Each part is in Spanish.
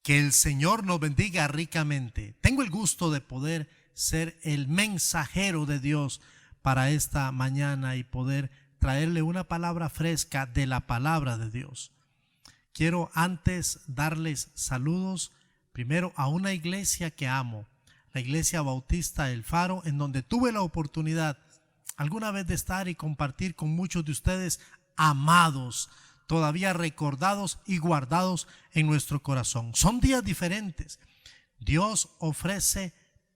Que el Señor nos bendiga ricamente. Tengo el gusto de poder ser el mensajero de Dios para esta mañana y poder traerle una palabra fresca de la palabra de Dios. Quiero antes darles saludos primero a una iglesia que amo, la Iglesia Bautista El Faro, en donde tuve la oportunidad alguna vez de estar y compartir con muchos de ustedes amados, todavía recordados y guardados en nuestro corazón. Son días diferentes. Dios ofrece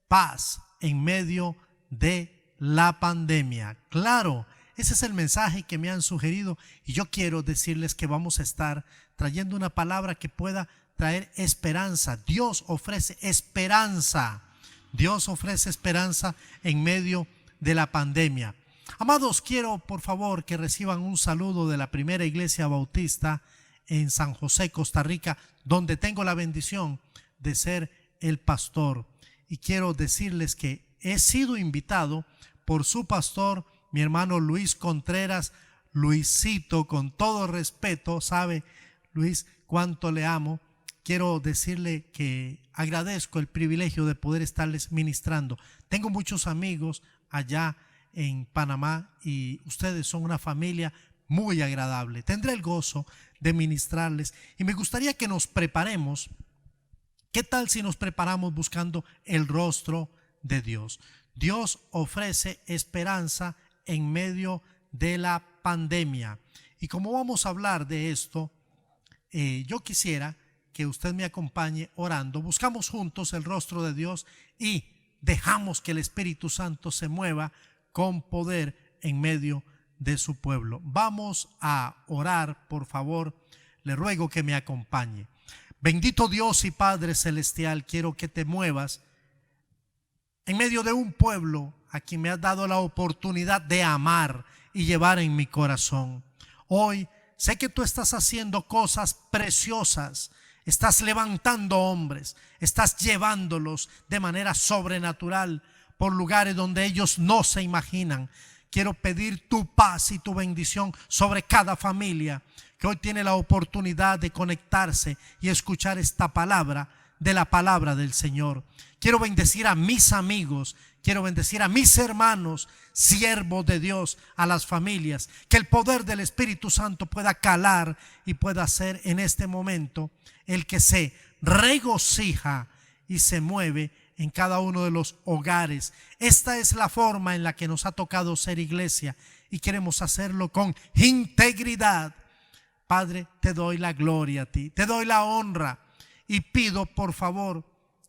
paz en medio de la pandemia. Claro, ese es el mensaje que me han sugerido y yo quiero decirles que vamos a estar trayendo una palabra que pueda traer esperanza. Dios ofrece esperanza. Dios ofrece esperanza en medio de la pandemia. Amados, quiero por favor que reciban un saludo de la primera iglesia bautista en San José, Costa Rica, donde tengo la bendición de ser el pastor. Y quiero decirles que he sido invitado por su pastor, mi hermano Luis Contreras, Luisito, con todo respeto, sabe Luis cuánto le amo. Quiero decirle que agradezco el privilegio de poder estarles ministrando. Tengo muchos amigos allá en Panamá y ustedes son una familia muy agradable. Tendré el gozo de ministrarles y me gustaría que nos preparemos. ¿Qué tal si nos preparamos buscando el rostro de Dios? Dios ofrece esperanza en medio de la pandemia. Y como vamos a hablar de esto, yo quisiera que usted me acompañe orando. Buscamos juntos el rostro de Dios y dejamos que el Espíritu Santo se mueva con poder en medio de su pueblo. Vamos a orar, por favor. Le ruego que me acompañe. Bendito Dios y Padre Celestial, quiero que te muevas en medio de un pueblo a quien me has dado la oportunidad de amar y llevar en mi corazón. Hoy sé que tú estás haciendo cosas preciosas. Estás levantando hombres, estás llevándolos de manera sobrenatural por lugares donde ellos no se imaginan. Quiero pedir tu paz y tu bendición sobre cada familia que hoy tiene la oportunidad de conectarse y escuchar esta palabra de la palabra del Señor. Quiero bendecir a mis amigos, quiero bendecir a mis hermanos, siervos de Dios, a las familias, que el poder del Espíritu Santo pueda calar y pueda ser en este momento el que se regocija y se mueve en cada uno de los hogares. Esta es la forma en la que nos ha tocado ser iglesia y queremos hacerlo con integridad. Padre, te doy la gloria a ti, te doy la honra y pido por favor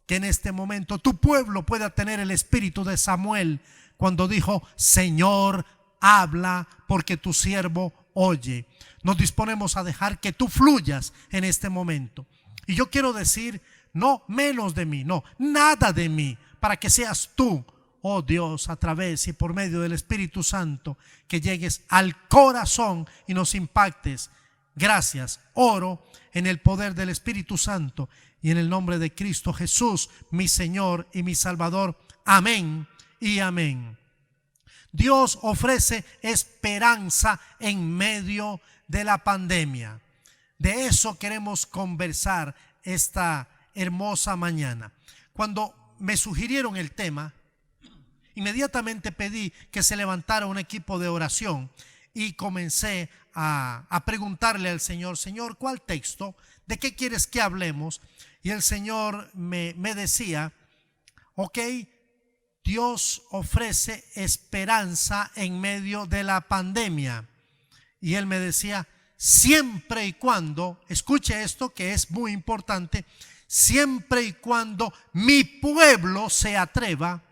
que en este momento tu pueblo pueda tener el espíritu de Samuel cuando dijo: Señor, habla porque tu siervo oye. Nos disponemos a dejar que tú fluyas en este momento. Y yo quiero decir, no menos de mí, no, nada de mí, para que seas tú, oh Dios, a través y por medio del Espíritu Santo, que llegues al corazón y nos impactes. Gracias, oro en el poder del Espíritu Santo y en el nombre de Cristo Jesús, mi Señor y mi Salvador. Amén y amén. Dios ofrece esperanza en medio de la pandemia. De eso queremos conversar esta hermosa mañana. Cuando me sugirieron el tema, inmediatamente pedí que se levantara un equipo de oración y comencé a preguntarle al Señor: Señor, ¿cuál texto? ¿De qué quieres que hablemos? Y el Señor me decía: ok, Dios ofrece esperanza en medio de la pandemia. Y Él me decía: siempre y cuando, escuche esto que es muy importante, siempre y cuando mi pueblo se atreva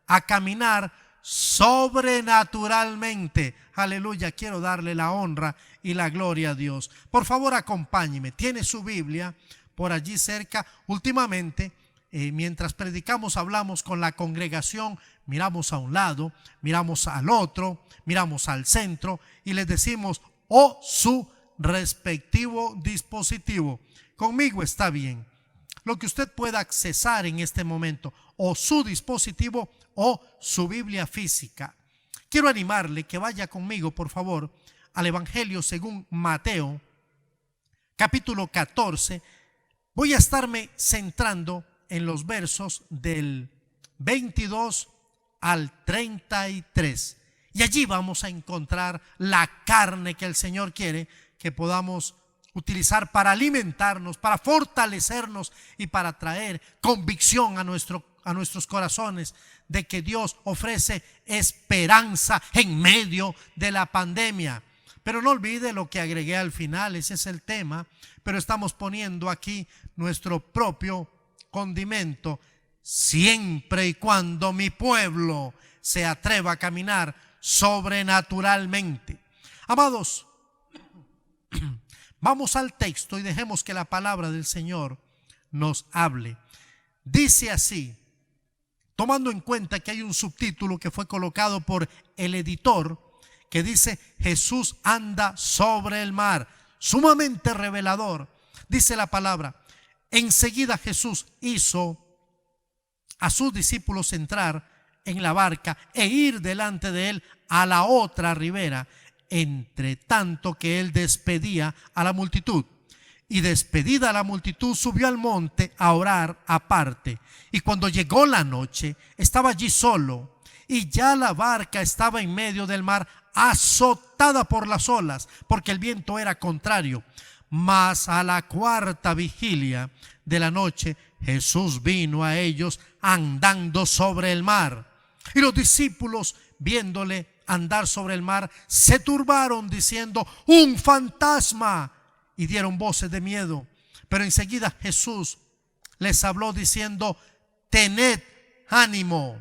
a caminar sobrenaturalmente. Aleluya, quiero darle la honra y la gloria a Dios. Por favor, acompáñeme. Tiene su Biblia por allí cerca. Últimamente, mientras predicamos, hablamos con la congregación, miramos a un lado, miramos al otro, miramos al centro y les decimos: o su respectivo dispositivo. Conmigo está bien. Lo que usted pueda accesar en este momento, o su dispositivo o su Biblia física. Quiero animarle que vaya conmigo, por favor, al Evangelio según Mateo, capítulo 14. Voy a estarme centrando en los versos del 22 al 33. Y allí vamos a encontrar la carne que el Señor quiere que podamos utilizar para alimentarnos, para fortalecernos y para traer convicción a nuestros corazones de que Dios ofrece esperanza en medio de la pandemia. Pero no olvide lo que agregué al final, ese es el tema, pero estamos poniendo aquí nuestro propio condimento, siempre y cuando mi pueblo se atreva a caminar sobrenaturalmente. Amados, vamos al texto y dejemos que la palabra del Señor nos hable. Dice así, tomando en cuenta que hay un subtítulo que fue colocado por el editor que dice: Jesús anda sobre el mar, sumamente revelador. Dice la palabra: enseguida Jesús hizo a sus discípulos entrar en la barca e ir delante de él a la otra ribera, entre tanto que él despedía a la multitud. Y despedida la multitud, subió al monte a orar aparte. Y cuando llegó la noche, estaba allí solo, y ya la barca estaba en medio del mar, azotada por las olas, porque el viento era contrario. Mas a la cuarta vigilia de la noche, Jesús vino a ellos andando sobre el mar. Y los discípulos, viéndole andar sobre el mar, se turbaron diciendo: ¡un fantasma! Y dieron voces de miedo. Pero enseguida Jesús les habló diciendo: tened ánimo,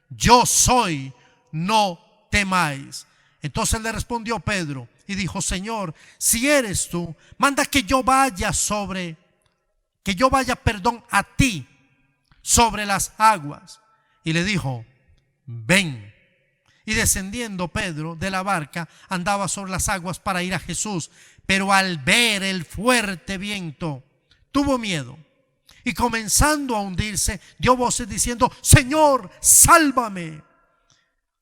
yo soy, no temáis. Entonces le respondió Pedro y dijo: Señor, si eres tú, manda que yo vaya a ti sobre las aguas. Y le dijo: ven. Y descendiendo Pedro de la barca, andaba sobre las aguas para ir a Jesús. Pero al ver el fuerte viento, tuvo miedo. Y comenzando a hundirse, dio voces diciendo: Señor, sálvame.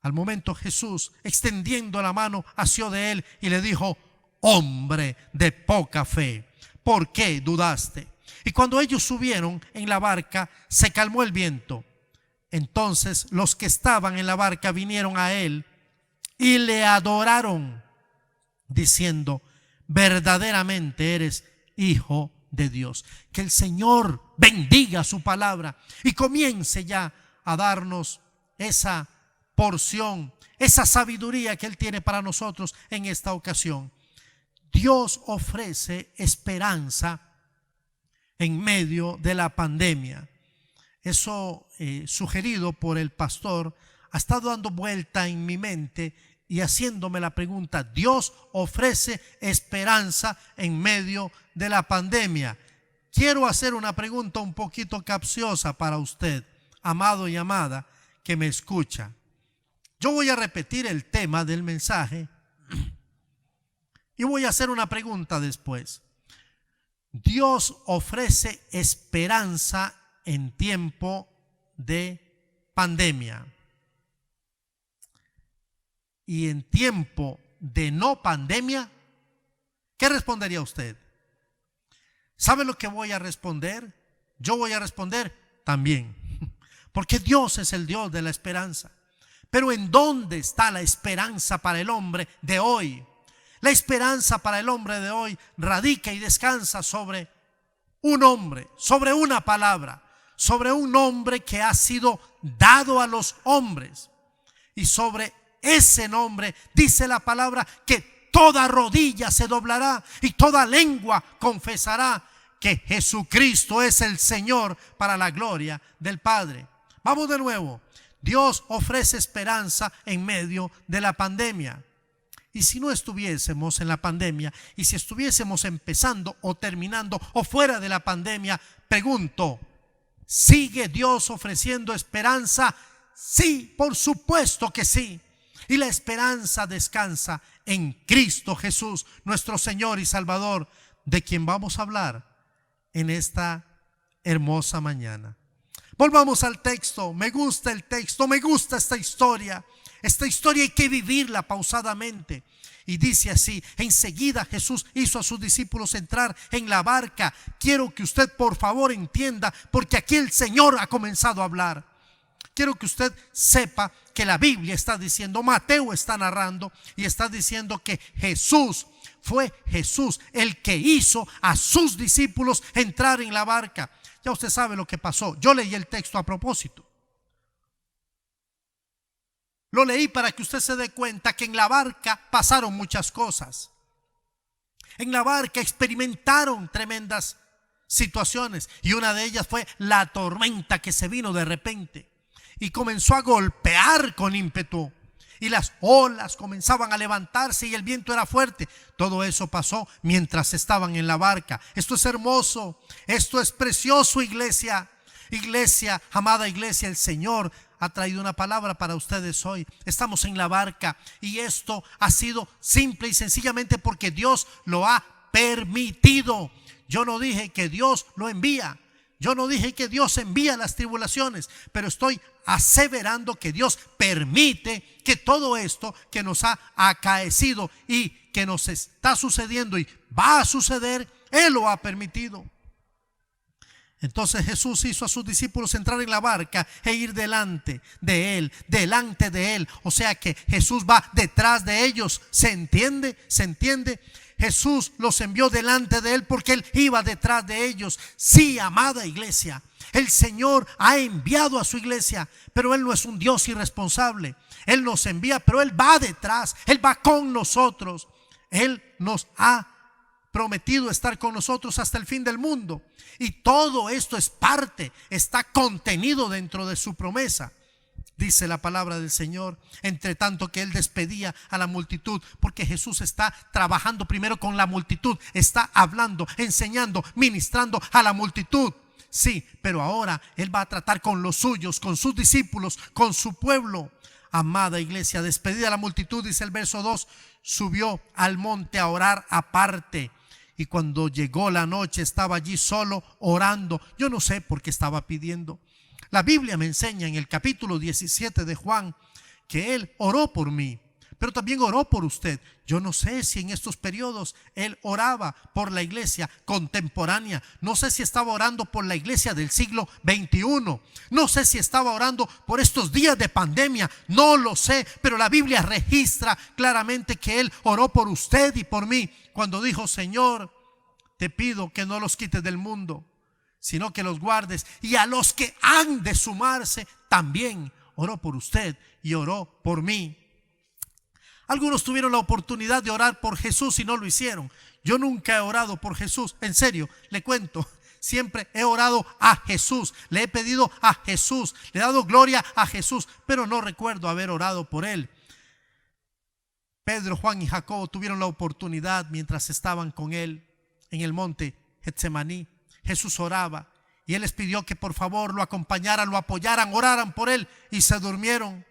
Al momento Jesús, extendiendo la mano, asió de él y le dijo: hombre de poca fe, ¿por qué dudaste? Y cuando ellos subieron en la barca, se calmó el viento. Entonces los que estaban en la barca vinieron a él y le adoraron, diciendo: verdaderamente eres Hijo de Dios. Que el Señor bendiga su palabra y comience ya a darnos esa porción, esa sabiduría que Él tiene para nosotros en esta ocasión. Dios ofrece esperanza en medio de la pandemia. Eso sugerido por el pastor ha estado dando vuelta en mi mente y haciéndome la pregunta: Dios ofrece esperanza en medio de la pandemia. Quiero hacer una pregunta un poquito capciosa para usted, amado y amada, que me escucha. Yo voy a repetir el tema del mensaje y voy a hacer una pregunta después. Dios ofrece esperanza en tiempo de pandemia. Y en tiempo de no pandemia, ¿qué respondería usted? ¿Sabe lo que voy a responder? Yo voy a responder también, porque Dios es el Dios de la esperanza. Pero ¿en dónde está la esperanza para el hombre de hoy? La esperanza para el hombre de hoy radica y descansa sobre un hombre, sobre una palabra, sobre un nombre que ha sido dado a los hombres. Y sobre ese nombre dice la palabra que toda rodilla se doblará y toda lengua confesará que Jesucristo es el Señor, para la gloria del Padre. Vamos de nuevo. Dios ofrece esperanza en medio de la pandemia. Y si no estuviésemos en la pandemia, y si estuviésemos empezando o terminando o fuera de la pandemia, pregunto: ¿sigue Dios ofreciendo esperanza? Sí, por supuesto que sí. Y la esperanza descansa en Cristo Jesús, nuestro Señor y Salvador, de quien vamos a hablar en esta hermosa mañana. Volvamos al texto. Me gusta el texto, me gusta esta historia. Esta historia hay que vivirla pausadamente. Y dice así: enseguida Jesús hizo a sus discípulos entrar en la barca. Quiero que usted por favor entienda, porque aquí el Señor ha comenzado a hablar. Quiero que usted sepa que la Biblia está diciendo, Mateo está narrando y está diciendo que fue Jesús el que hizo a sus discípulos entrar en la barca. Ya usted sabe lo que pasó. Yo leí el texto a propósito. Lo leí para que usted se dé cuenta que en la barca pasaron muchas cosas. En la barca experimentaron tremendas situaciones, y una de ellas fue la tormenta que se vino de repente y comenzó a golpear con ímpetu, y las olas comenzaban a levantarse y el viento era fuerte. Todo eso pasó mientras estaban en la barca. Esto es hermoso, esto es precioso, iglesia. Iglesia, amada iglesia, el Señor ha traído una palabra para ustedes hoy. Estamos en la barca y esto ha sido simple y sencillamente porque Dios lo ha permitido. Yo no dije que Dios lo envía. Yo no dije que Dios envía las tribulaciones, pero estoy aseverando que Dios permite que todo esto que nos ha acaecido y que nos está sucediendo y va a suceder, Él lo ha permitido. Entonces Jesús hizo a sus discípulos entrar en la barca e ir delante de Él. O sea que Jesús va detrás de ellos. ¿Se entiende? ¿Se entiende? Jesús los envió delante de Él porque Él iba detrás de ellos. Sí, amada iglesia, el Señor ha enviado a su iglesia, pero Él no es un Dios irresponsable. Él nos envía, pero Él va detrás, Él va con nosotros. Él nos ha prometido estar con nosotros hasta el fin del mundo. Y todo esto es parte, está contenido dentro de su promesa. Dice la palabra del Señor, entre tanto que Él despedía a la multitud, porque Jesús está trabajando primero con la multitud, está hablando, enseñando, ministrando a la multitud. Sí, pero ahora Él va a tratar con los suyos, con sus discípulos, con su pueblo. Amada iglesia, despedida a la multitud, dice el verso 2, subió al monte a orar aparte. Y cuando llegó la noche estaba allí solo orando. Yo no sé por qué estaba pidiendo. La Biblia me enseña en el capítulo 17 de Juan que Él oró por mí, pero también oró por usted. Yo no sé si en estos periodos Él oraba por la iglesia contemporánea. No sé si estaba orando por la iglesia del siglo XXI. No sé si estaba orando por estos días de pandemia. No lo sé, pero la Biblia registra claramente que Él oró por usted y por mí cuando dijo: Señor, te pido que no los quites del mundo, sino que los guardes. Y a los que han de sumarse también oró por usted y oró por mí. Algunos tuvieron la oportunidad de orar por Jesús y no lo hicieron. Yo nunca he orado por Jesús, en serio, le cuento. Siempre he orado a Jesús, le he pedido a Jesús, le he dado gloria a Jesús, pero no recuerdo haber orado por Él. Pedro, Juan y Jacobo tuvieron la oportunidad mientras estaban con Él en el monte Getsemaní. Jesús oraba y Él les pidió que por favor lo acompañaran, lo apoyaran, oraran por Él, y se durmieron.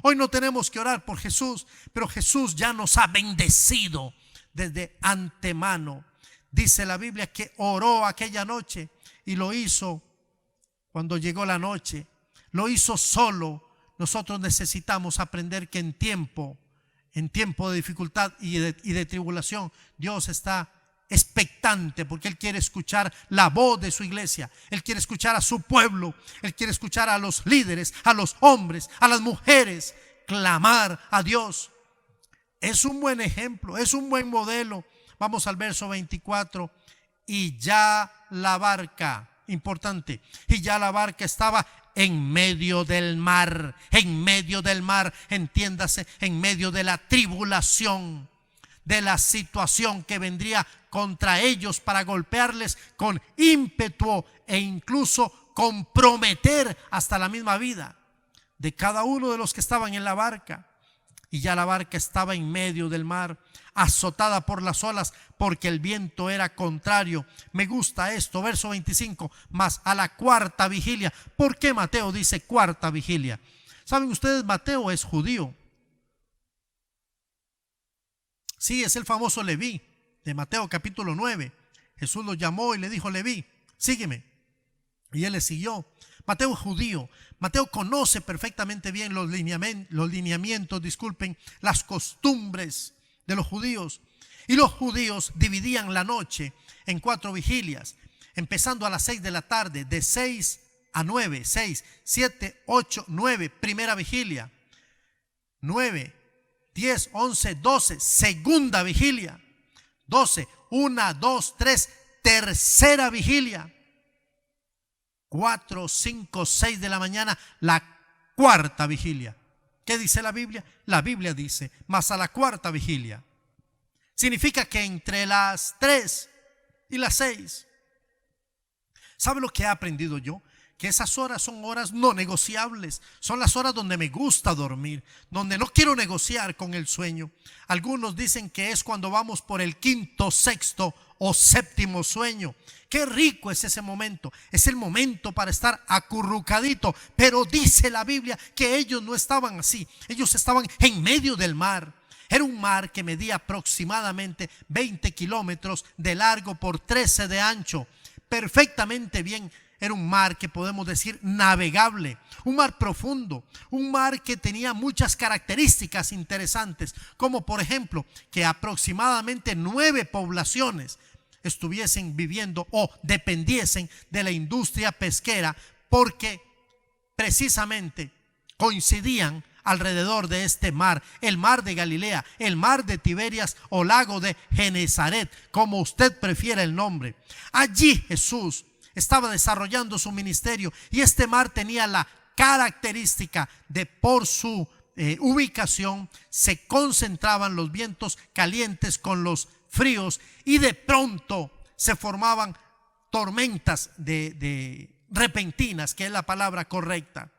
Hoy no tenemos que orar por Jesús, pero Jesús ya nos ha bendecido desde antemano. Dice la Biblia que oró aquella noche y lo hizo cuando llegó la noche. Lo hizo solo. Nosotros necesitamos aprender que en tiempo de dificultad y de tribulación, Dios está expectante porque Él quiere escuchar la voz de su iglesia. Él quiere escuchar a su pueblo. Él quiere escuchar a los líderes, a los hombres, a las mujeres clamar a Dios. Es un buen ejemplo, es un buen modelo. Vamos al verso 24. Y ya la barca, importante, y ya la barca estaba en medio del mar, entiéndase, en medio de la tribulación, de la situación que vendría contra ellos para golpearles con ímpetu e incluso comprometer hasta la misma vida de cada uno de los que estaban en la barca. Y ya la barca estaba en medio del mar, azotada por las olas, porque el viento era contrario. Me gusta esto, verso 25, mas a la cuarta vigilia. ¿Por qué Mateo dice cuarta vigilia? ¿Saben ustedes? Mateo es judío. Sí, es el famoso Leví de Mateo capítulo 9. Jesús lo llamó y le dijo: Leví, sígueme. Y él le siguió. Mateo es judío. Mateo conoce perfectamente bien los lineamientos, las costumbres de los judíos. Y los judíos dividían la noche en 4 vigilias, empezando a las 6 de la tarde, de 6 a 9, 6, 7, 8, 9, primera vigilia, 9, 10, 11, 12, segunda vigilia, 12, 1, 2, 3, tercera vigilia, 4, 5, 6 de la mañana, la cuarta vigilia. ¿Qué dice la Biblia? La Biblia dice, mas a la cuarta vigilia. Significa que entre las 3 y las 6. ¿Sabe lo que he aprendido yo? Que esas horas son horas no negociables. Son las horas donde me gusta dormir, donde no quiero negociar con el sueño. Algunos dicen que es cuando vamos por el 5º, 6º o 7º sueño. Qué rico es ese momento. Es el momento para estar acurrucadito. Pero dice la Biblia que ellos no estaban así. Ellos estaban en medio del mar. Era un mar que medía aproximadamente 20 kilómetros de largo por 13 de ancho. Perfectamente bien. Era un mar que podemos decir navegable, un mar profundo, un mar que tenía muchas características interesantes, como por ejemplo que aproximadamente 9 poblaciones estuviesen viviendo o dependiesen de la industria pesquera, porque precisamente coincidían alrededor de este mar, el mar de Galilea, el mar de Tiberias o lago de Genesaret, como usted prefiera el nombre. Allí Jesús estaba desarrollando su ministerio y este mar tenía la característica de, por su ubicación, se concentraban los vientos calientes con los fríos y de pronto se formaban tormentas de repentinas, que es la palabra correcta.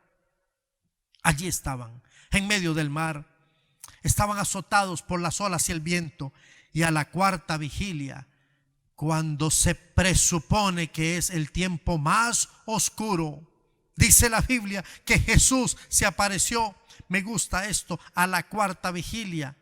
Allí estaban, en medio del mar, estaban azotados por las olas y el viento, y a la cuarta vigilia, cuando se presupone que es el tiempo más oscuro, dice la Biblia que Jesús se apareció. Me gusta esto, a la cuarta vigilia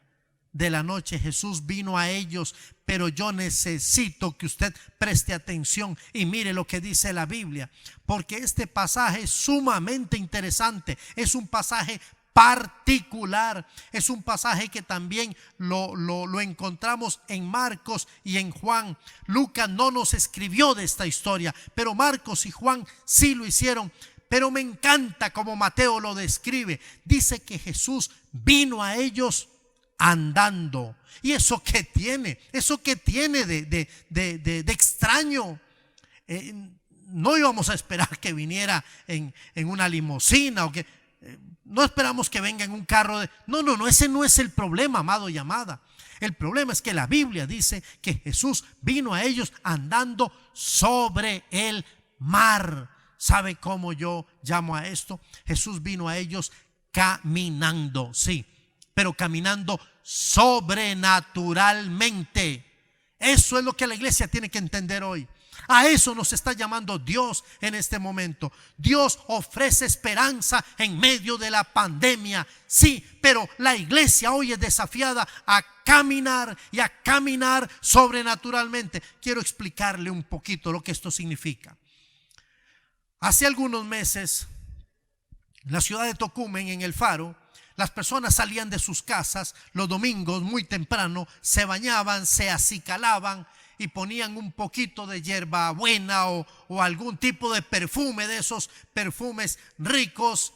de la noche Jesús vino a ellos. Pero yo necesito que usted preste atención y mire lo que dice la Biblia, porque este pasaje es sumamente interesante. Es un pasaje particular, es un pasaje que también lo encontramos en Marcos y en Juan. Lucas no nos escribió de esta historia, pero Marcos y Juan sí lo hicieron. Pero me encanta como Mateo lo describe. Dice que Jesús vino a ellos andando. ¿Y eso qué tiene? ¿Eso qué tiene de extraño? No íbamos a esperar que viniera en una limusina o que no esperamos que venga en un carro no, ese no es el problema, amado y amada. El problema es que la Biblia dice que Jesús vino a ellos andando sobre el mar. ¿Sabe cómo yo llamo a esto? Jesús vino a ellos caminando, sí, pero caminando sobrenaturalmente. Eso es lo que la iglesia tiene que entender hoy. A eso nos está llamando Dios en este momento. Dios ofrece esperanza en medio de la pandemia, sí, pero la iglesia hoy es desafiada a caminar y a caminar sobrenaturalmente. Quiero explicarle un poquito lo que esto significa. Hace algunos meses, en la ciudad de Tocumen, en el Faro, las personas salían de sus casas los domingos muy temprano, se bañaban, se acicalaban y ponían un poquito de hierbabuena o algún tipo de perfume, de esos perfumes ricos,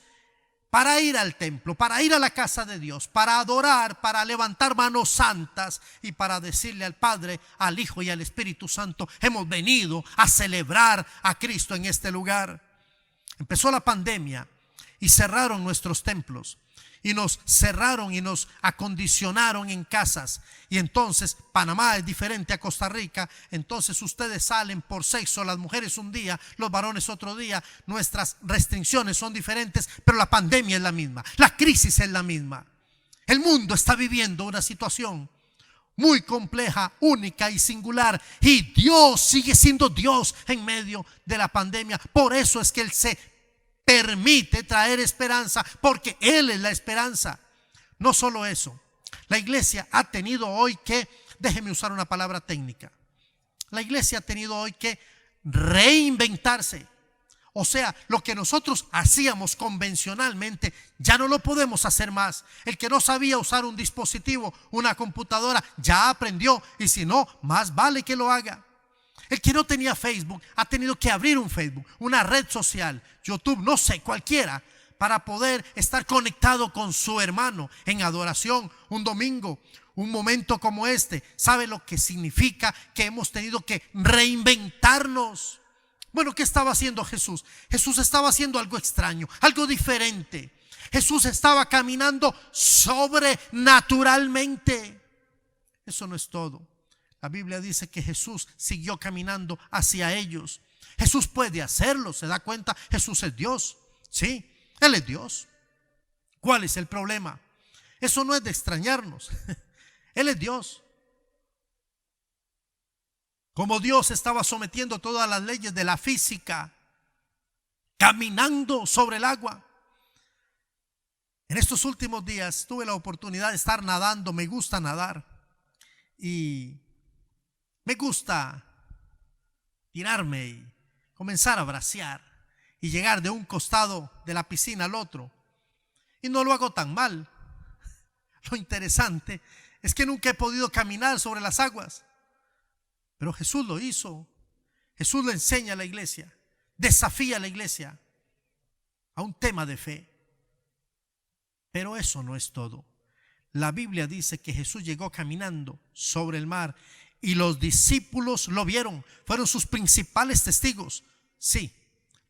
para ir al templo, para ir a la casa de Dios, para adorar, para levantar manos santas y para decirle al Padre, al Hijo y al Espíritu Santo: hemos venido a celebrar a Cristo en este lugar. Empezó la pandemia y cerraron nuestros templos, y nos cerraron y nos acondicionaron en casas. Y entonces Panamá es diferente a Costa Rica. Entonces ustedes salen por sexo, las mujeres un día, los varones otro día. Nuestras restricciones son diferentes, pero la pandemia es la misma, la crisis es la misma. El mundo está viviendo una situación muy compleja, única y singular, y Dios sigue siendo Dios en medio de la pandemia. Por eso es que Él se permite traer esperanza, porque Él es la esperanza. No solo eso, la iglesia ha tenido hoy que, déjeme usar una palabra técnica, la iglesia ha tenido hoy que reinventarse. O sea, lo que nosotros hacíamos convencionalmente, ya no lo podemos hacer más. El que no sabía usar un dispositivo, una computadora, ya aprendió. Y si no, más vale que lo haga. El que no tenía Facebook, ha tenido que abrir un Facebook, una red social, YouTube, no sé, cualquiera, para poder estar conectado con su hermano en adoración un domingo. Un momento como este, ¿sabe lo que significa? Que hemos tenido que reinventarnos. Bueno, ¿qué estaba haciendo Jesús? Jesús estaba haciendo algo extraño, algo diferente. Jesús estaba caminando sobrenaturalmente. Eso no es todo. La Biblia dice que Jesús siguió caminando hacia ellos. Jesús puede hacerlo, ¿se da cuenta? Jesús es Dios. Sí, Él es Dios. ¿Cuál es el problema? Eso no es de extrañarnos. Él es Dios. Como Dios estaba sometiendo todas las leyes de la física, caminando sobre el agua. En estos últimos días tuve la oportunidad de estar nadando. Me gusta nadar y me gusta tirarme y comenzar a bracear y llegar de un costado de la piscina al otro. Y no lo hago tan mal. Lo interesante es que nunca he podido caminar sobre las aguas. Pero Jesús lo hizo. Jesús le enseña a la iglesia, desafía a la iglesia a un tema de fe. Pero eso no es todo. La Biblia dice que Jesús llegó caminando sobre el mar y los discípulos lo vieron. Fueron sus principales testigos. Sí,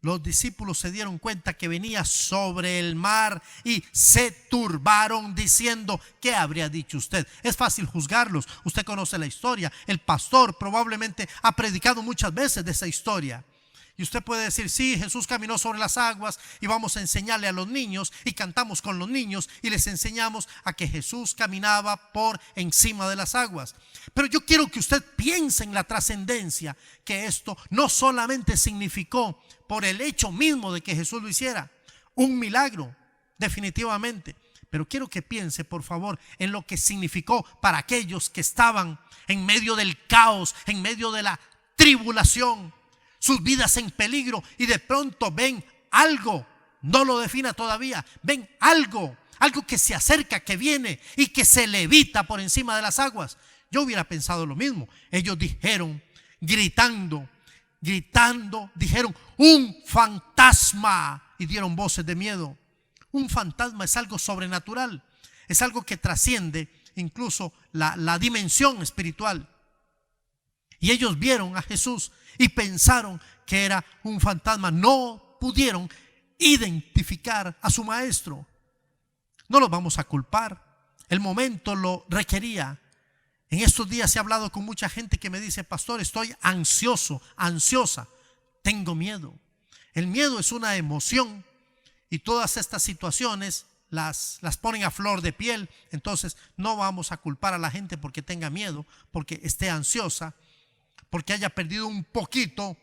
los discípulos se dieron cuenta que venía sobre el mar y se turbaron diciendo: ¿qué habría dicho usted? Es fácil juzgarlos. Usted conoce la historia. El pastor probablemente ha predicado muchas veces de esa historia. Y usted puede decir: sí, Jesús caminó sobre las aguas y vamos a enseñarle a los niños y cantamos con los niños y les enseñamos a que Jesús caminaba por encima de las aguas. Pero yo quiero que usted piense en la trascendencia que esto no solamente significó por el hecho mismo de que Jesús lo hiciera, un milagro, definitivamente. Pero quiero que piense, por favor, en lo que significó para aquellos que estaban en medio del caos, en medio de la tribulación, sus vidas en peligro, y de pronto ven algo, no lo defina todavía, ven algo que se acerca, que viene y que se levita por encima de las aguas. Yo hubiera pensado lo mismo. Ellos dijeron, gritando, dijeron: un fantasma, y dieron voces de miedo. Un fantasma es algo sobrenatural, es algo que trasciende incluso la dimensión espiritual. Y ellos vieron a Jesús y pensaron que era un fantasma. No pudieron identificar a su maestro. No los vamos a culpar. El momento lo requería. En estos días he hablado con mucha gente que me dice: pastor, estoy ansioso, ansiosa, tengo miedo. El miedo es una emoción y todas estas situaciones las ponen a flor de piel. Entonces no vamos a culpar a la gente porque tenga miedo, porque esté ansiosa, porque haya perdido un poquito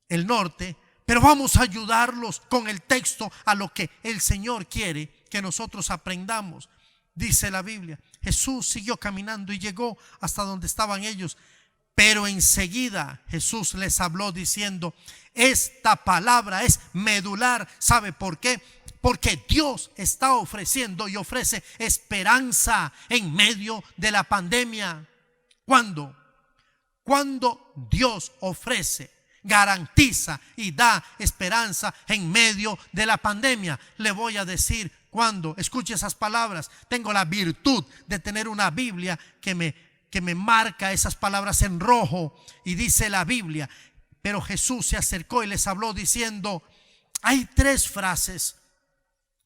el norte, pero vamos a ayudarlos con el texto a lo que el Señor quiere que nosotros aprendamos. Dice la Biblia: Jesús siguió caminando y llegó hasta donde estaban ellos, pero enseguida Jesús les habló diciendo: esta palabra es medular. ¿Sabe por qué? Porque Dios está ofreciendo y ofrece esperanza en medio de la pandemia. ¿Cuándo? Cuando Dios ofrece, garantiza y da esperanza en medio de la pandemia. Le voy a decir cuándo. Escuche esas palabras. Tengo la virtud de tener una Biblia que me marca esas palabras en rojo. Y dice la Biblia: pero Jesús se acercó y les habló diciendo. Hay 3 frases.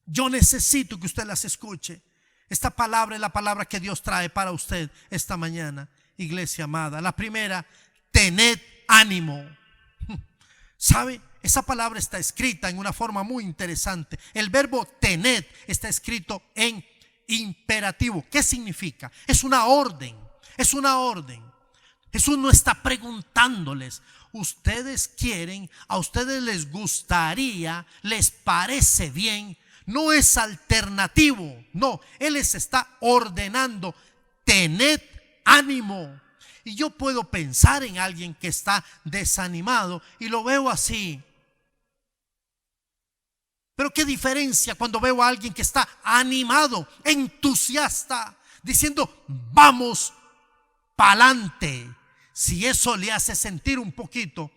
Yo necesito que usted las escuche. Esta palabra es la palabra que Dios trae para usted esta mañana, iglesia amada. La primera: tened ánimo. ¿Sabe? Esa palabra está escrita en una forma muy interesante. El verbo tened está escrito en imperativo. ¿Qué significa? Es una orden. Es una orden. Jesús no está preguntándoles: ustedes quieren, a ustedes les gustaría, les parece bien. No es alternativo. No, Él les está ordenando: tened ánimo. Y yo puedo pensar en alguien que está desanimado y lo veo así: Pero qué diferencia cuando veo a alguien que está animado, entusiasta, diciendo vamos pa'lante. Si eso le hace sentir un poquito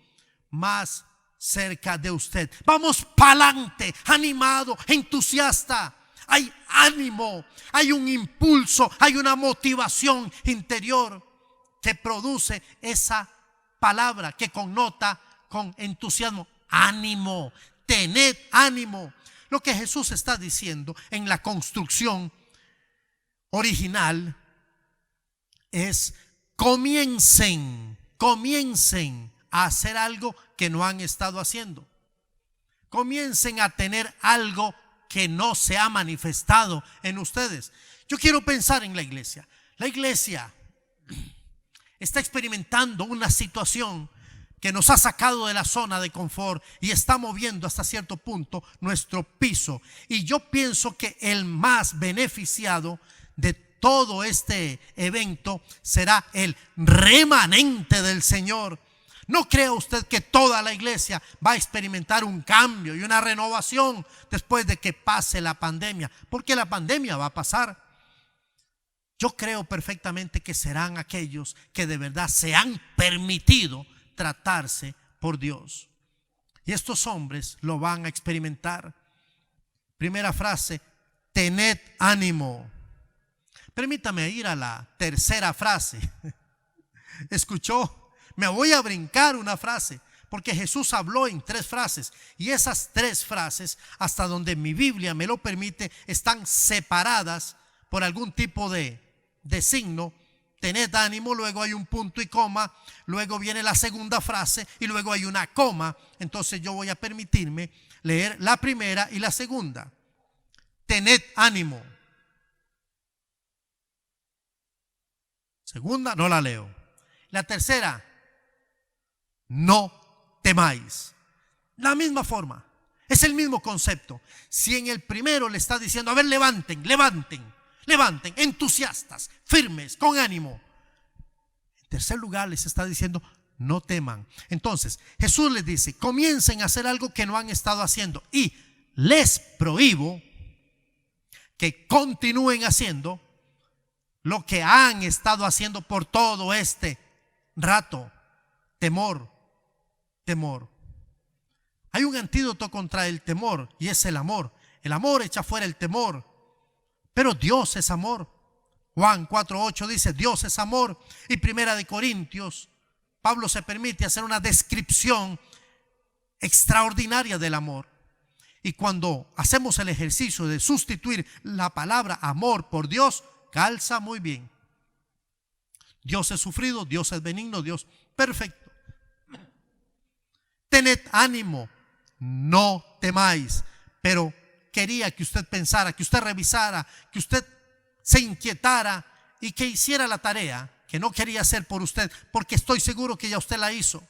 más cerca de usted, vamos pa'lante, animado, entusiasta. Hay ánimo, hay un impulso, hay una motivación interior que produce esa palabra que connota con entusiasmo. Ánimo, tened ánimo. Lo que Jesús está diciendo en la construcción original es: comiencen a hacer algo que no han estado haciendo. Comiencen a tener algo que no se ha manifestado en ustedes. Yo quiero pensar en la iglesia. La iglesia está experimentando una situación que nos ha sacado de la zona de confort y está moviendo hasta cierto punto nuestro piso. Y yo pienso que el más beneficiado de todo este evento será el remanente del Señor. No crea usted que toda la iglesia va a experimentar un cambio y una renovación después de que pase la pandemia, porque la pandemia va a pasar. Yo creo perfectamente que serán aquellos que de verdad se han permitido tratarse por Dios. Y estos hombres lo van a experimentar. Primera frase: tened ánimo. Permítame ir a la tercera frase. ¿Escuchó? Me voy a brincar una frase, porque Jesús habló en 3 frases, y esas 3 frases, hasta donde mi Biblia me lo permite, están separadas por algún tipo de signo. Tened ánimo, luego hay un punto y coma, luego viene la segunda frase y luego hay una coma. Entonces yo voy a permitirme leer la primera y la segunda. Tened ánimo. Segunda no la leo. La tercera: no temáis. La misma forma, es el mismo concepto. Si en el primero le está diciendo: a ver, levanten, entusiastas, firmes, con ánimo. En tercer lugar les está diciendo: no teman. Entonces Jesús les dice: comiencen a hacer algo que no han estado haciendo, y les prohíbo que continúen haciendo lo que han estado haciendo por todo este rato. Temor. Hay un antídoto contra el temor, y es el amor. El amor echa fuera el temor. Pero Dios es amor. Juan 4:8 dice: Dios es amor. Y Primera de Corintios, Pablo se permite hacer una descripción extraordinaria del amor. Y cuando hacemos el ejercicio de sustituir la palabra amor por Dios, calza muy bien. Dios es sufrido, Dios es benigno, Dios perfecto. Tened ánimo, no temáis. Pero quería que usted pensara, que usted revisara, que usted se inquietara y que hiciera la tarea que no quería hacer por usted, porque estoy seguro que ya usted la hizo.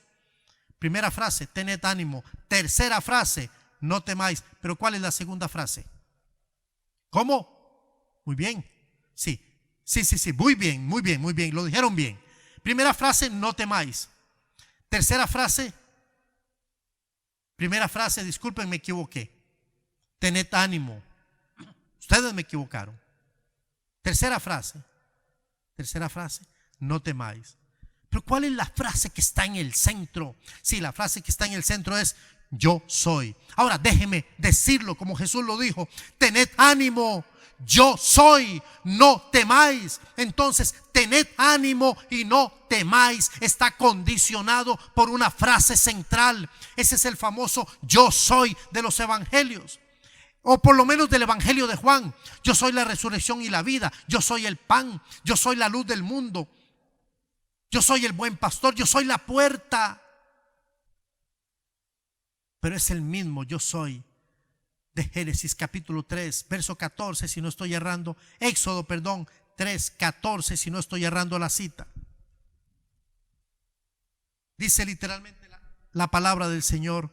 Primera frase: tened ánimo. Tercera frase: no temáis. Pero ¿cuál es la segunda frase? ¿Cómo? Muy bien. Sí, muy bien, lo dijeron bien. Primera frase: no temáis. Tercera frase: primera frase, disculpen, me equivoqué. Tened ánimo. Ustedes me equivocaron. Tercera frase: no temáis. Pero ¿cuál es la frase que está en el centro? Sí, la frase que está en el centro es: yo soy. Ahora déjeme decirlo como Jesús lo dijo: tened ánimo, yo soy, no temáis. Entonces, tened ánimo y no temáis está condicionado por una frase central. Ese es el famoso yo soy de los evangelios, o por lo menos del evangelio de Juan. Yo soy la resurrección y la vida, yo soy el pan, yo soy la luz del mundo, yo soy el buen pastor, yo soy la puerta. Pero es el mismo yo soy de Génesis capítulo 3, verso 14, si no estoy errando. Éxodo, 3, 14, si no estoy errando la cita. Dice literalmente la palabra del Señor: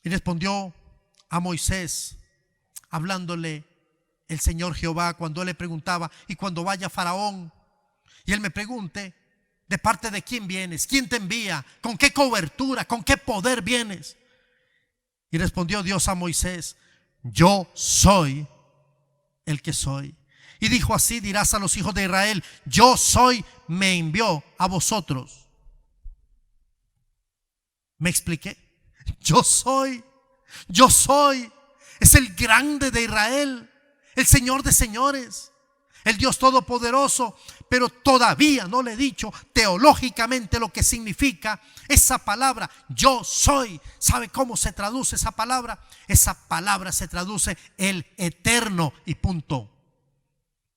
y respondió a Moisés, hablándole el Señor Jehová, cuando él le preguntaba: y cuando vaya Faraón y él me pregunte: ¿de parte de quién vienes? ¿Quién te envía? ¿Con qué cobertura? ¿Con qué poder vienes? Y respondió Dios a Moisés: yo soy el que soy. Y dijo así: dirás a los hijos de Israel: yo soy, me envió a vosotros. ¿Me expliqué? Yo soy, es el grande de Israel, el Señor de señores, el Dios todopoderoso. Pero todavía no le he dicho teológicamente lo que significa esa palabra, yo soy. ¿Sabe cómo se traduce esa palabra? Esa palabra se traduce el eterno y punto.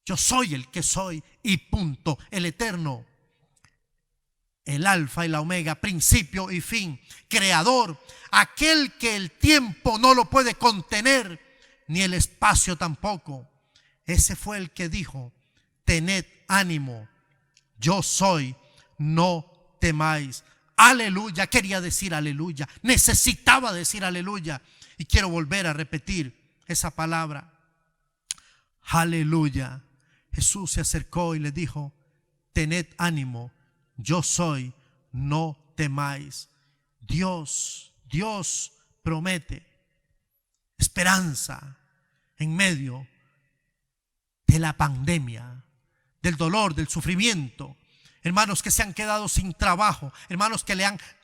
Yo soy el que soy y punto, el eterno, el alfa y la omega, principio y fin, creador, aquel que el tiempo no lo puede contener, ni el espacio tampoco. Ese fue el que dijo: tened ánimo, yo soy, no temáis. Aleluya, quería decir aleluya, necesitaba decir aleluya, y quiero volver a repetir esa palabra, aleluya. Jesús se acercó y le dijo: tened ánimo, yo soy, no temáis. Dios promete esperanza en medio de la pandemia, del dolor, del sufrimiento. Hermanos que se han quedado sin trabajo, hermanos que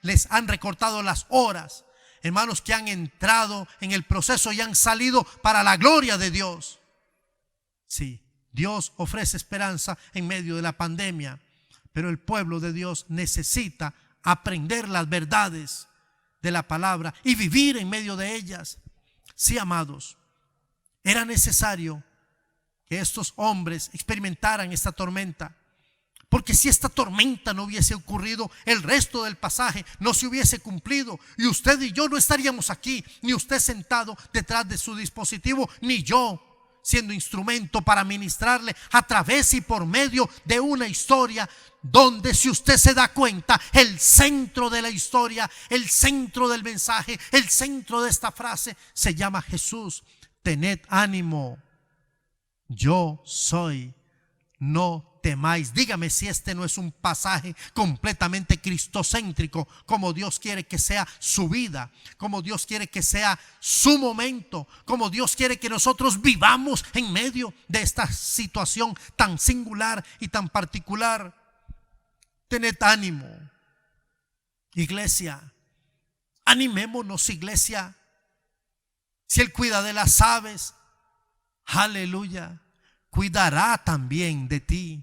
les han recortado las horas, hermanos que han entrado en el proceso y han salido para la gloria de Dios. Sí, Dios ofrece esperanza en medio de la pandemia, pero el pueblo de Dios necesita aprender las verdades de la palabra y vivir en medio de ellas. Sí, amados, era necesario que estos hombres experimentaran esta tormenta, porque si esta tormenta no hubiese ocurrido, el resto del pasaje no se hubiese cumplido, y usted y yo no estaríamos aquí, ni usted sentado detrás de su dispositivo, ni yo siendo instrumento para ministrarle a través y por medio de una historia donde, si usted se da cuenta, el centro de la historia, el centro del mensaje, el centro de esta frase se llama Jesús. Tened ánimo, yo soy, no temáis. Dígame si este no es un pasaje completamente cristocéntrico, como Dios quiere que sea su vida, como Dios quiere que sea su momento, como Dios quiere que nosotros vivamos en medio de esta situación tan singular y tan particular. Tened ánimo, iglesia, animémonos, iglesia. Si Él cuida de las aves, aleluya, cuidará también de ti.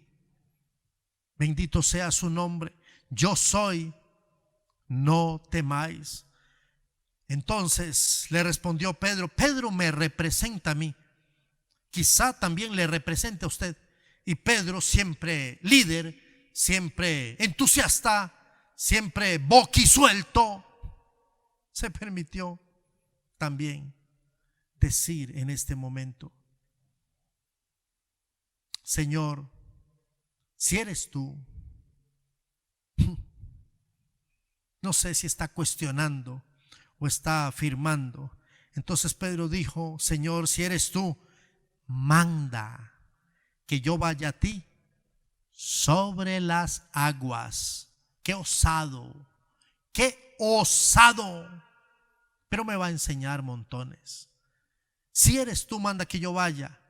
Bendito sea su nombre. Yo soy, no temáis. Entonces le respondió Pedro: Pedro me representa a mí, quizá también le represente a usted. Y Pedro, siempre líder, siempre entusiasta, siempre boquisuelto, se permitió también decir en este momento: Señor, si eres tú. No sé si está cuestionando o está afirmando. Entonces Pedro dijo: Señor, si eres tú, manda que yo vaya a ti sobre las aguas. Qué osado, qué osado. Pero me va a enseñar montones. Si eres tú, manda que yo vaya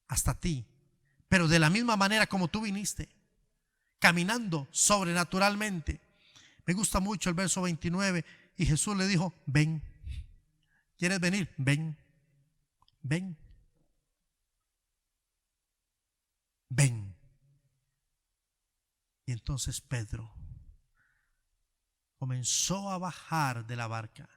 hasta ti, pero de la misma manera como tú viniste, caminando sobrenaturalmente. Me gusta mucho el verso 29. Y Jesús le dijo: ven. ¿Quieres venir? Ven. Ven. Ven. Y entonces Pedro comenzó a bajar de la barca.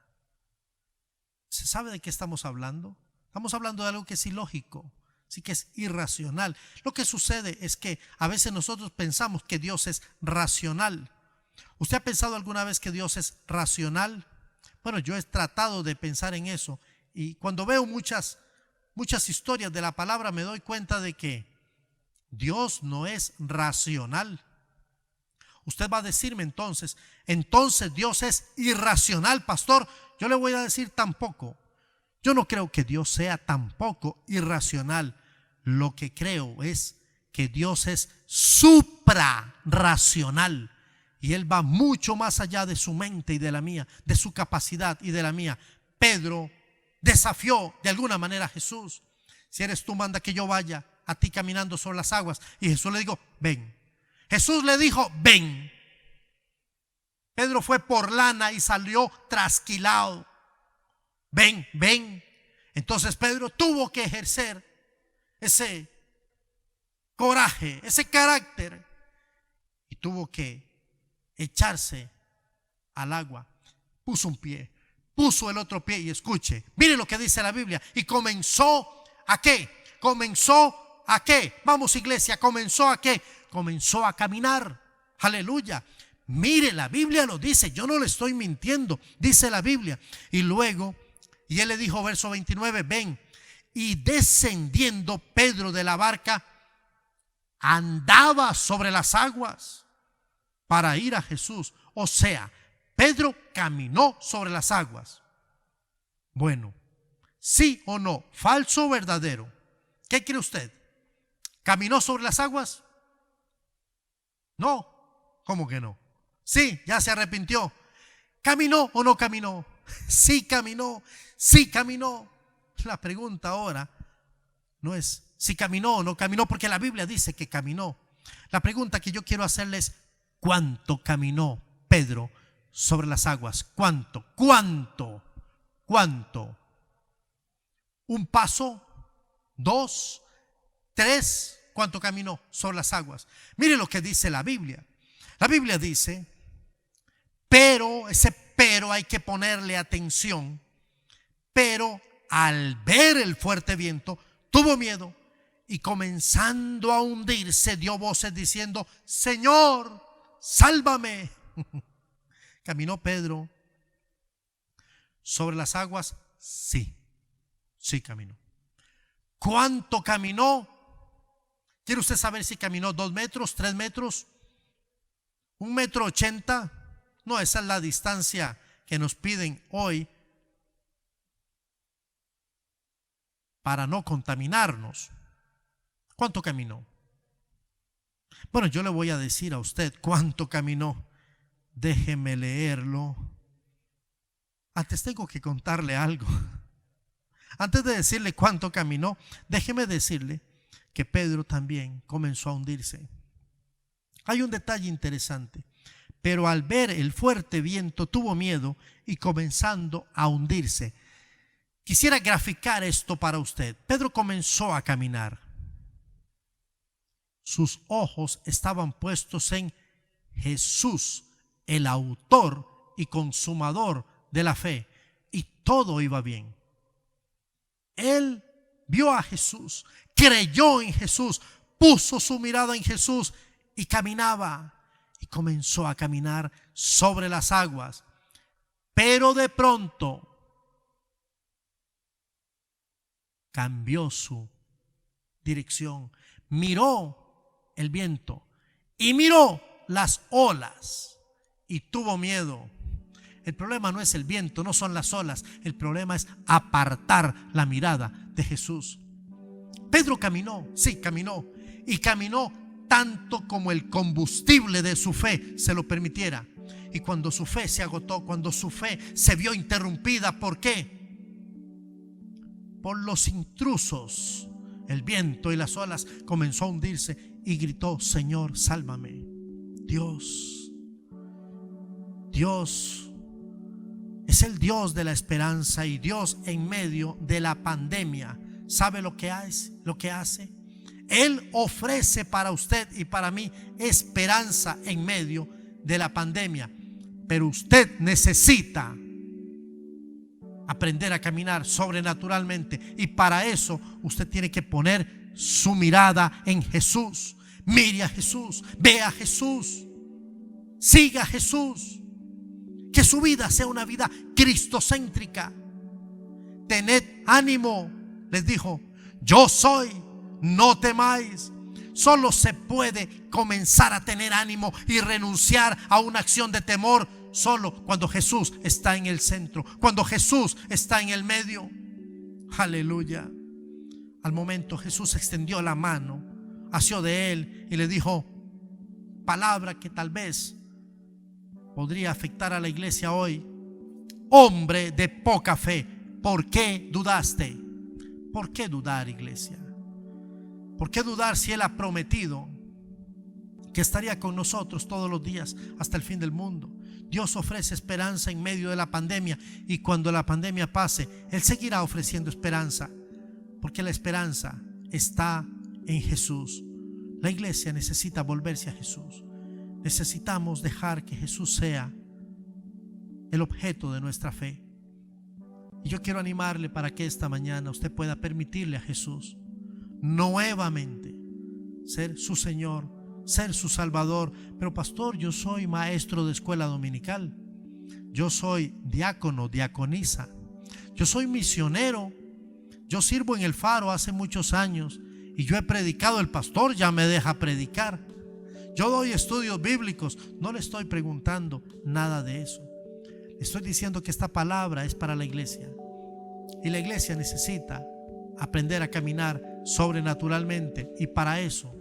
¿Se sabe de qué estamos hablando? Estamos hablando de algo que es ilógico, sí, que es irracional. Lo que sucede es que a veces nosotros pensamos que Dios es racional. ¿Usted ha pensado alguna vez que Dios es racional? Bueno, yo he tratado de pensar en eso, y cuando veo muchas historias de la palabra me doy cuenta de que Dios no es racional. Usted va a decirme entonces Dios es irracional, pastor. Yo le voy a decir tampoco. Yo no creo que Dios sea tampoco irracional. Lo que creo es que Dios es suprarracional, y Él va mucho más allá de su mente y de la mía, de su capacidad y de la mía. Pedro desafió de alguna manera a Jesús. Si eres tú, manda que yo vaya a ti caminando sobre las aguas. Y Jesús le dijo, ven. Jesús le dijo, ven. Pedro fue por lana y salió trasquilado. Ven, ven. Entonces Pedro tuvo que ejercer ese coraje, ese carácter, y tuvo que echarse al agua. Puso un pie, puso el otro pie, y escuche, mire lo que dice la Biblia. Y comenzó ¿a qué? Comenzó ¿a qué? Vamos, iglesia, comenzó ¿a qué? Comenzó a caminar. Aleluya. Mire, la Biblia lo dice, yo no le estoy mintiendo, dice la Biblia. Y luego, y él le dijo, verso 29, ven. Y descendiendo Pedro de la barca, andaba sobre las aguas para ir a Jesús. O sea, Pedro caminó sobre las aguas. Bueno, ¿sí o no? ¿Falso o verdadero? ¿Qué cree usted? ¿Caminó sobre las aguas? No. ¿Cómo que no? Sí, ya se arrepintió. ¿Caminó o no caminó? Sí caminó, sí caminó. La pregunta ahora no es si caminó o no caminó, porque la Biblia dice que caminó. La pregunta que yo quiero hacerle es, ¿cuánto caminó Pedro sobre las aguas? ¿Cuánto? ¿Cuánto? ¿Cuánto? ¿Un paso? ¿Dos? ¿Tres? ¿Cuánto caminó sobre las aguas? Mire lo que dice la Biblia. La Biblia dice, pero, ese pero hay que ponerle atención. Pero al ver el fuerte viento, tuvo miedo y comenzando a hundirse, dio voces diciendo, Señor, sálvame. ¿Caminó Pedro sobre las aguas? Sí, sí caminó. ¿Cuánto caminó? ¿Quiere usted saber si caminó 2 metros, 3 metros, 1,80 m? No, esa es la distancia que nos piden hoy para no contaminarnos. ¿Cuánto caminó? Bueno, yo le voy a decir a usted cuánto caminó. Déjeme leerlo. Antes tengo que contarle algo. Antes de decirle cuánto caminó, déjeme decirle que Pedro también comenzó a hundirse. Hay un detalle interesante. Pero al ver el fuerte viento tuvo miedo y comenzando a hundirse. Quisiera graficar esto para usted. Pedro comenzó a caminar. Sus ojos estaban puestos en Jesús, el autor y consumador de la fe, y todo iba bien. Él vio a Jesús, creyó en Jesús, puso su mirada en Jesús y caminaba. Y comenzó a caminar sobre las aguas. Pero de pronto cambió su dirección. Miró el viento y miró las olas y tuvo miedo. El problema no es el viento, no son las olas. El problema es apartar la mirada de Jesús. Pedro caminó, sí, caminó. Y caminó tanto como el combustible de su fe se lo permitiera. Y cuando su fe se agotó, cuando su fe se vio interrumpida, ¿por qué? Por los intrusos, el viento y las olas, comenzó a hundirse y gritó, Señor, sálvame. Dios es el Dios de la esperanza, y Dios en medio de la pandemia, ¿sabe lo que hace? Él ofrece para usted y para mí esperanza en medio de la pandemia. Pero usted necesita aprender a caminar sobrenaturalmente, y para eso usted tiene que poner su mirada en Jesús. Mire a Jesús, ve a Jesús, siga a Jesús. Que su vida sea una vida cristocéntrica. Tened ánimo, les dijo, yo soy. No temáis. Solo se puede comenzar a tener ánimo y renunciar a una acción de temor solo cuando Jesús está en el centro, cuando Jesús está en el medio. Aleluya. Al momento Jesús extendió la mano, asió de él y le dijo palabra que tal vez podría afectar a la iglesia hoy. hombre de poca fe, ¿por qué dudaste? ¿Por qué dudar, iglesia? ¿Por qué dudar si Él ha prometido que estaría con nosotros todos los días hasta el fin del mundo? Dios ofrece esperanza en medio de la pandemia, y cuando la pandemia pase, Él seguirá ofreciendo esperanza, porque la esperanza está en Jesús. La iglesia necesita volverse a Jesús. Necesitamos dejar que Jesús sea el objeto de nuestra fe. Y yo quiero animarle para que esta mañana usted pueda permitirle a Jesús nuevamente ser su Señor, ser su Salvador. Pero pastor, yo soy maestro de escuela dominical, yo soy diácono, diaconisa, yo soy misionero, yo sirvo en el Faro hace muchos años y yo he predicado, el pastor ya me deja predicar, yo doy estudios bíblicos. No le estoy preguntando nada de eso. Le estoy diciendo que esta palabra es para la iglesia, y la iglesia necesita aprender a caminar sobrenaturalmente, y para eso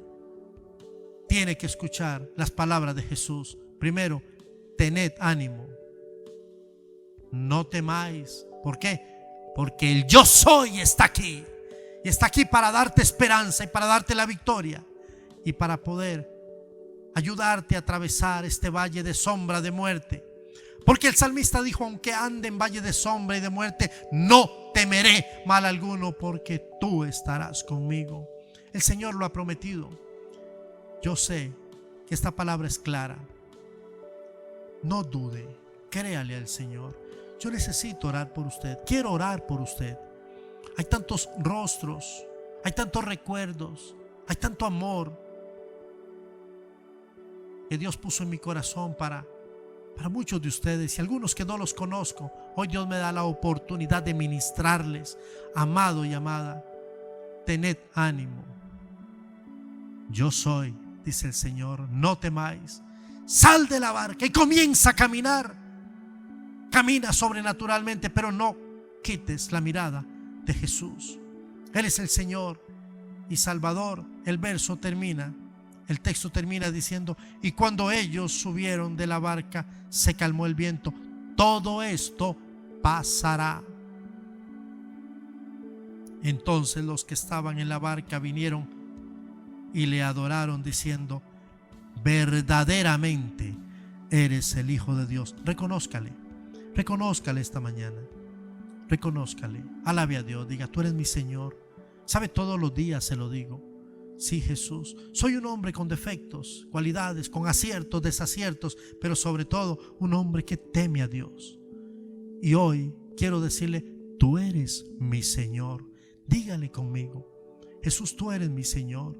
tiene que escuchar las palabras de Jesús. Primero, tened ánimo, no temáis. ¿Por qué? Porque el yo soy está aquí, y está aquí para darte esperanza y para darte la victoria, y para poder ayudarte a atravesar este valle de sombra de muerte. Porque el salmista dijo: aunque ande en valle de sombra y de muerte, no temeré mal alguno, porque tú estarás conmigo. El Señor lo ha prometido. Yo sé que esta palabra es clara. No dude, créale al Señor. Yo necesito orar por usted, quiero orar por usted. Hay tantos rostros, hay tantos recuerdos, hay tanto amor que Dios puso en mi corazón para muchos de ustedes, y algunos que no los conozco. Hoy Dios me da la oportunidad de ministrarles. Amado y amada, tened ánimo, yo soy, dice el Señor, no temáis. Sal de la barca y comienza a caminar. Camina sobrenaturalmente, pero no quites la mirada de Jesús. Él es el Señor y Salvador. El verso termina, el texto termina diciendo: y cuando ellos subieron de la barca, se calmó el viento. Todo esto pasará. Entonces los que estaban en la barca vinieron y le adoraron, diciendo: verdaderamente eres el Hijo de Dios. Reconózcale esta mañana. Reconózcale, alabe a Dios, diga: tú eres mi Señor. Sabe, todos los días se lo digo: sí, Jesús, soy un hombre con defectos, cualidades, con aciertos, desaciertos, pero sobre todo un hombre que teme a Dios. Y hoy quiero decirle: tú eres mi Señor. Dígale conmigo: Jesús, tú eres mi Señor.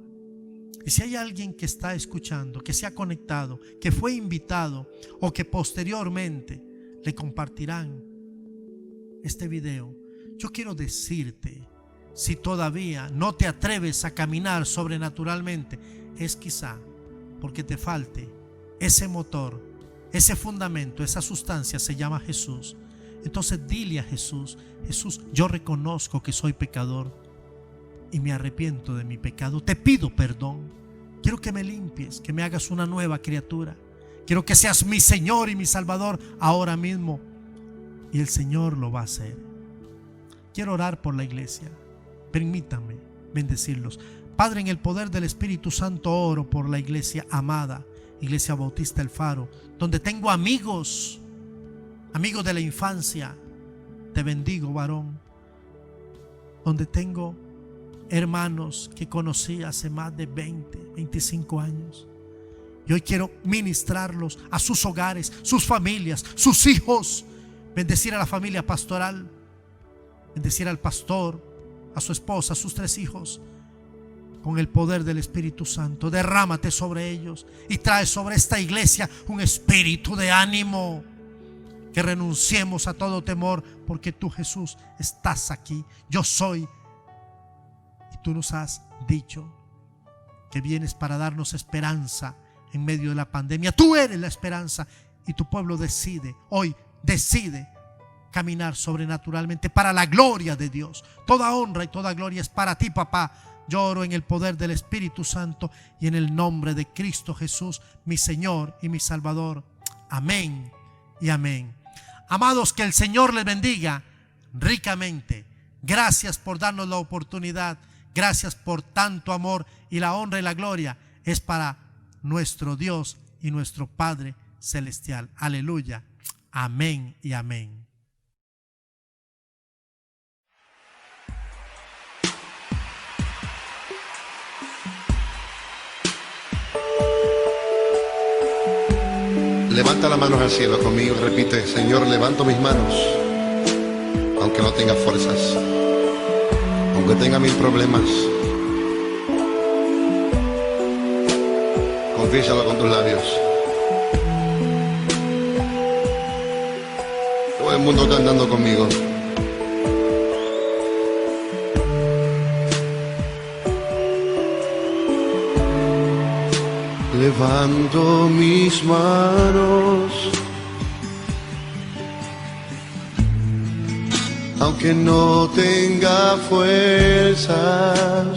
Y si hay alguien que está escuchando, que se ha conectado, que fue invitado, o que posteriormente le compartirán este video, yo quiero decirte: si todavía no te atreves a caminar sobrenaturalmente, es quizá porque te falte ese motor, ese fundamento, esa sustancia. Se llama Jesús. Entonces dile a Jesús: Jesús, yo reconozco que soy pecador y me arrepiento de mi pecado. Te pido perdón. Quiero que me limpies, que me hagas una nueva criatura. Quiero que seas mi Señor y mi Salvador ahora mismo. Y el Señor lo va a hacer. Quiero orar por la iglesia. Permítanme bendecirlos. Padre, en el poder del Espíritu Santo oro por la iglesia amada, Iglesia Bautista El Faro, donde tengo amigos de la infancia. Te bendigo, varón. Donde tengo hermanos que conocí hace más de 20, 25 años. Y hoy quiero ministrarlos a sus hogares, sus familias, sus hijos. Bendecir a la familia pastoral, bendecir al pastor, a su esposa, a sus 3 hijos. Con el poder del Espíritu Santo, derrámate sobre ellos y trae sobre esta iglesia un espíritu de ánimo. Que renunciemos a todo temor, porque tú, Jesús, estás aquí. Yo soy. Y tú nos has dicho que vienes para darnos esperanza en medio de la pandemia. Tú eres la esperanza, y tu pueblo decide caminar sobrenaturalmente para la gloria de Dios. Toda honra y toda gloria es para ti, papá. Yo oro en el poder del Espíritu Santo y en el nombre de Cristo Jesús, mi Señor y mi Salvador. Amén y amén. Amados, que el Señor les bendiga ricamente. Gracias por darnos la oportunidad. Gracias por tanto amor, y la honra y la gloria es para nuestro Dios y nuestro Padre celestial. Aleluya. Amén y amén. Levanta las manos al cielo conmigo y repite: Señor, levanto mis manos, aunque no tenga fuerzas, aunque tenga mil problemas. Confiésalo con tus labios. Todo el mundo está andando conmigo. Levanto mis manos, aunque no tenga fuerzas.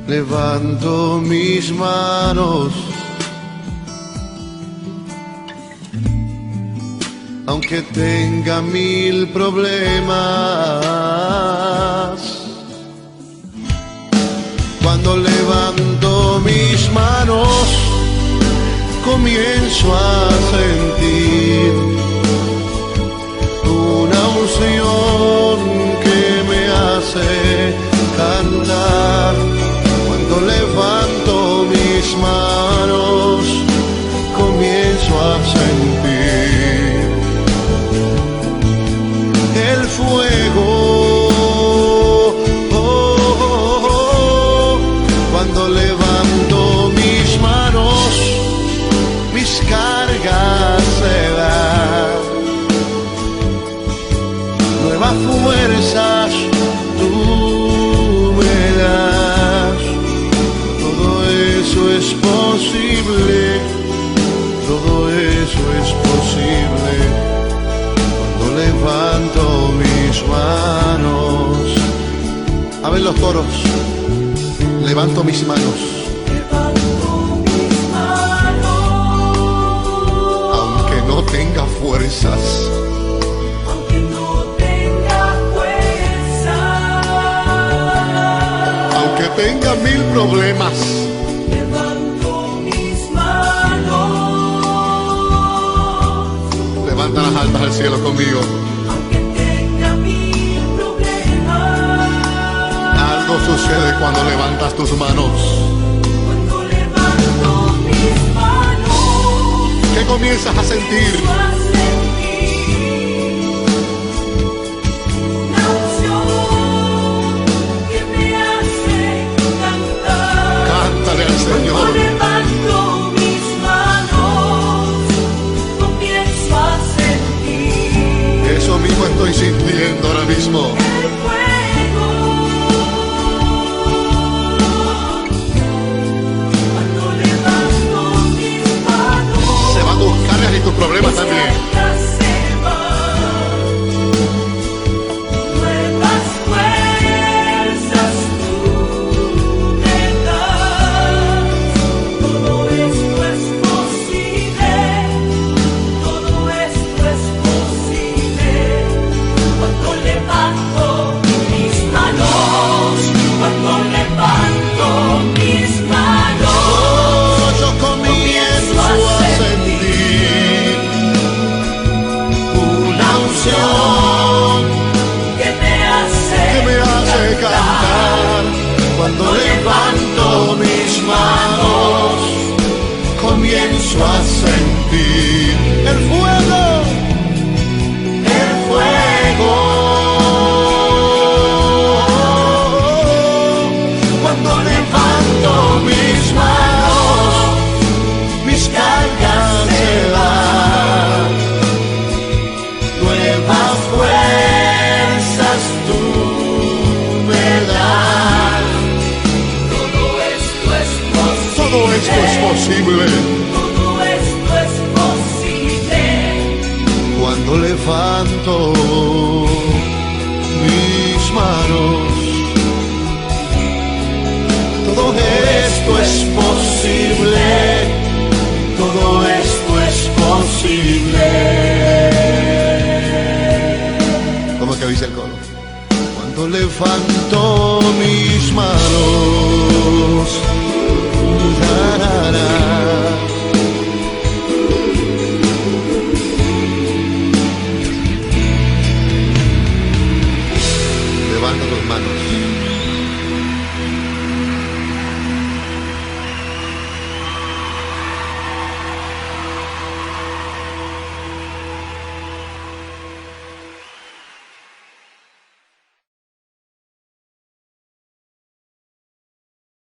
Levanto mis manos, aunque tenga mil problemas. Cuando levanto mis manos, comienzo a sentir una unción que me hace cantar. Cuando levanto mis manos, comienzo a sentir el fuego. Cuando levanto mis manos, mis cargas se dan. Nuevas fuerzas tú me das. Todo eso es posible, todo eso es posible. Cuando levanto mis manos. A ver los coros. Levanto mis manos, aunque no tenga fuerzas, aunque tenga mil problemas. Levanto mis manos, Levanta las almas al cielo conmigo. aunque tenga mil problemas. Algo sucede cuando levantas tus manos. Cuando levanto mis manos, ¿Qué comienzas a sentir? comienzo a sentir una unción que me hace cantar. Cántale al Cuando Señor. levanto mis manos, comienzo a sentir Eso mismo estoy sintiendo ahora mismo. el fuego. Cuando levanto mis manos, Se van tus cargas y tus problemas también. cargas se van. Nuevas fuerzas tú me das. Todo esto es posible, todo esto es posible. Cuando levanto mis manos, cuando levanto mis manos, Yo comienzo a sentir una unción que me hace cantar. Cuando levanto mis manos, comienzo a sentir el fuego, el fuego. Cuando levanto mis manos, mis cargas se van. Nuevas fuerzas tú me das. Todo esto es posible. Todo esto es posible Todo esto es posible. cuando levanto mis manos. Todo es